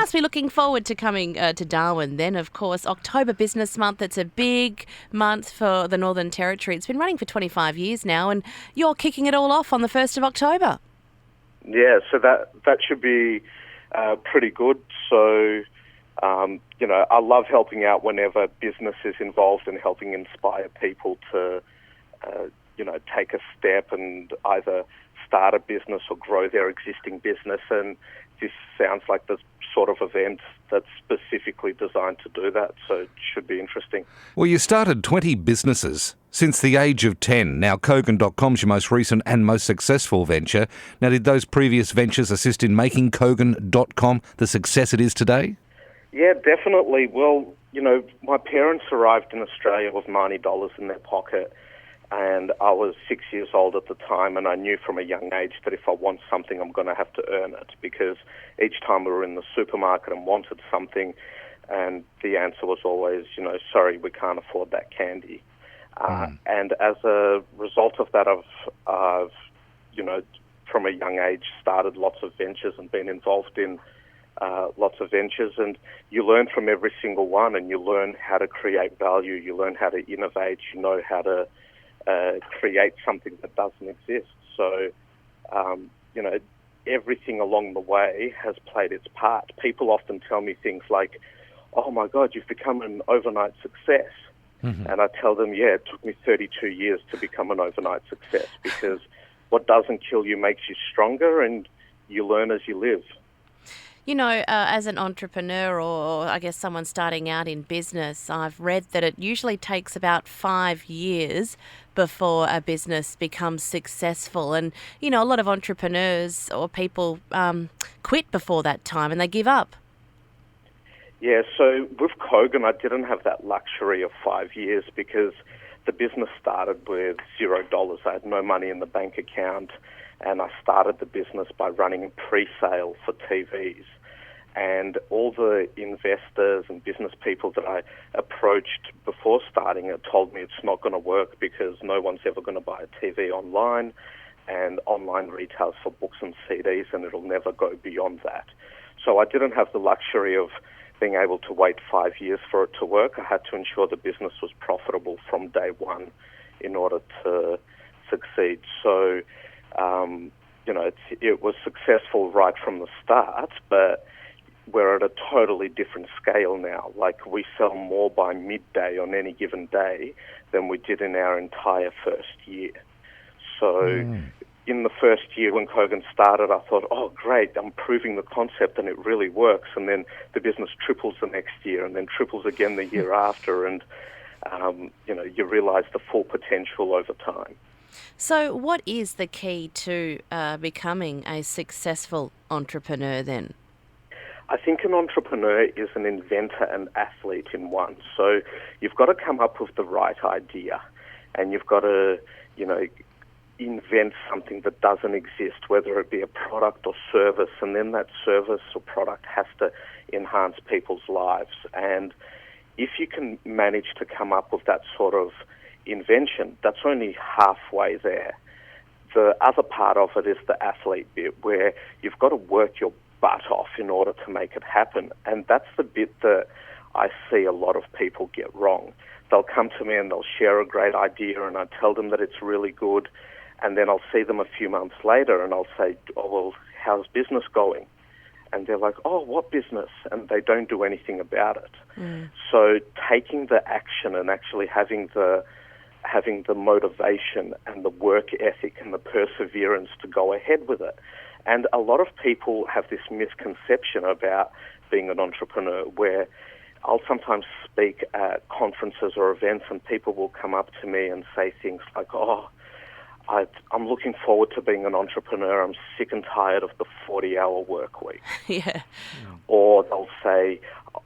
must be looking forward to coming to Darwin then, of course. October Business Month, it's a big month for the Northern Territory. It's been running for 25 years now, and you're kicking it all off on the 1st of October. Yeah, so that should be pretty good. So, I love helping out whenever business is involved and helping inspire people to, take a step and either start a business or grow their existing business. And this sounds like the sort of event that's specifically designed to do that. So it should be interesting. Well, you started 20 businesses since the age of 10. Now, Kogan.com's your most recent and most successful venture. Now, did those previous ventures assist in making Kogan.com the success it is today? Yeah, definitely. Well, my parents arrived in Australia with $90 in their pocket, and I was 6 years old at the time, and I knew from a young age that if I want something, I'm going to have to earn it, because each time we were in the supermarket and wanted something, and the answer was always, sorry, we can't afford that candy. And as a result of that, I've, from a young age, started lots of ventures and been involved in lots of ventures, and you learn from every single one, and you learn how to create value, you learn how to innovate, you know how to create something that doesn't exist. So, everything along the way has played its part. People often tell me things like, oh my God, you've become an overnight success. Mm-hmm. And I tell them, yeah, it took me 32 years to become an overnight success, because what doesn't kill you makes you stronger, and you learn as you live. As an entrepreneur, or I guess someone starting out in business, I've read that it usually takes about 5 years before a business becomes successful. And, a lot of entrepreneurs or people quit before that time and they give up. Yeah, so with Kogan, I didn't have that luxury of 5 years, because the business started with $0. I had no money in the bank account, and I started the business by running a pre-sale for TVs. And all the investors and business people that I approached before starting it told me it's not going to work, because no one's ever going to buy a TV online, and online retails for books and CDs, and it'll never go beyond that. So I didn't have the luxury of being able to wait 5 years for it to work. I had to ensure the business was profitable from day one in order to succeed. So, it was successful right from the start, but we're at a totally different scale now. Like, we sell more by midday on any given day than we did in our entire first year. So in the first year when Kogan started, I thought, oh, great, I'm proving the concept and it really works. And then the business triples the next year, and then triples again the year after. And, you realize the full potential over time. So what is the key to becoming a successful entrepreneur then? I think an entrepreneur is an inventor and athlete in one. So you've got to come up with the right idea, and you've got to, invent something that doesn't exist, whether it be a product or service, and then that service or product has to enhance people's lives. And if you can manage to come up with that sort of invention, that's only halfway there. The other part of it is the athlete bit, where you've got to work your butt off in order to make it happen. And that's the bit that I see a lot of people get wrong. They'll come to me and they'll share a great idea, and I tell them that it's really good, and then I'll see them a few months later and I'll say, oh, well, how's business going? And they're like, oh, what business? And they don't do anything about it. So taking the action and actually having the motivation and the work ethic and the perseverance to go ahead with it. And a lot of people have this misconception about being an entrepreneur, where I'll sometimes speak at conferences or events and people will come up to me and say things like, oh, I'm looking forward to being an entrepreneur. I'm sick and tired of the 40-hour work week. Yeah. Or they'll say,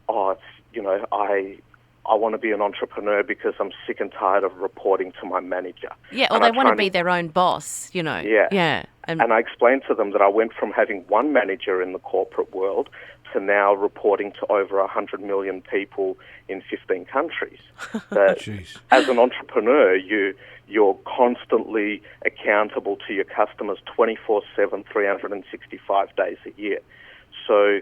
oh, I want to be an entrepreneur because I'm sick and tired of reporting to my manager. Yeah, or they want to be their own boss, Yeah. Yeah. And I explained to them that I went from having one manager in the corporate world to now reporting to over 100 million people in 15 countries. That as an entrepreneur, you're constantly accountable to your customers 24/7, 365 days a year. So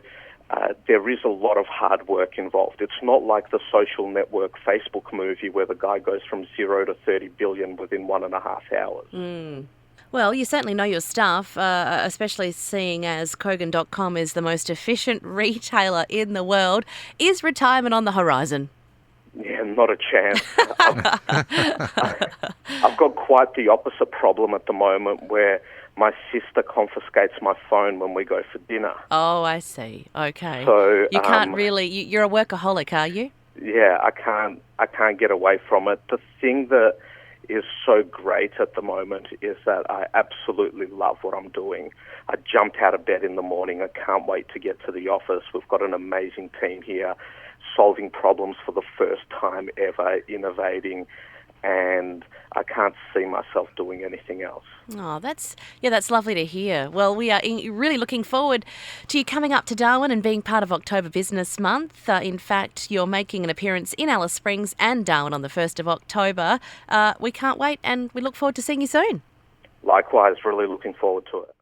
there is a lot of hard work involved. It's not like the social network Facebook movie where the guy goes from 0 to 30 billion within 1.5 hours. Well, you certainly know your stuff, especially seeing as Kogan.com is the most efficient retailer in the world. Is retirement on the horizon? Yeah, not a chance. I've got quite the opposite problem at the moment where my sister confiscates my phone when we go for dinner. Oh, I see. Okay. So you can't really. You're a workaholic, are you? Yeah, I can't get away from it. The thing that is so great at the moment is that I absolutely love what I'm doing. I jumped out of bed in the morning. I can't wait to get to the office. We've got an amazing team here, solving problems for the first time ever, innovating, and I can't see myself doing anything else. Oh, that's lovely to hear. Well, we are really looking forward to you coming up to Darwin and being part of October Business Month. In fact, you're making an appearance in Alice Springs and Darwin on the 1st of October. We can't wait, and we look forward to seeing you soon. Likewise, really looking forward to it.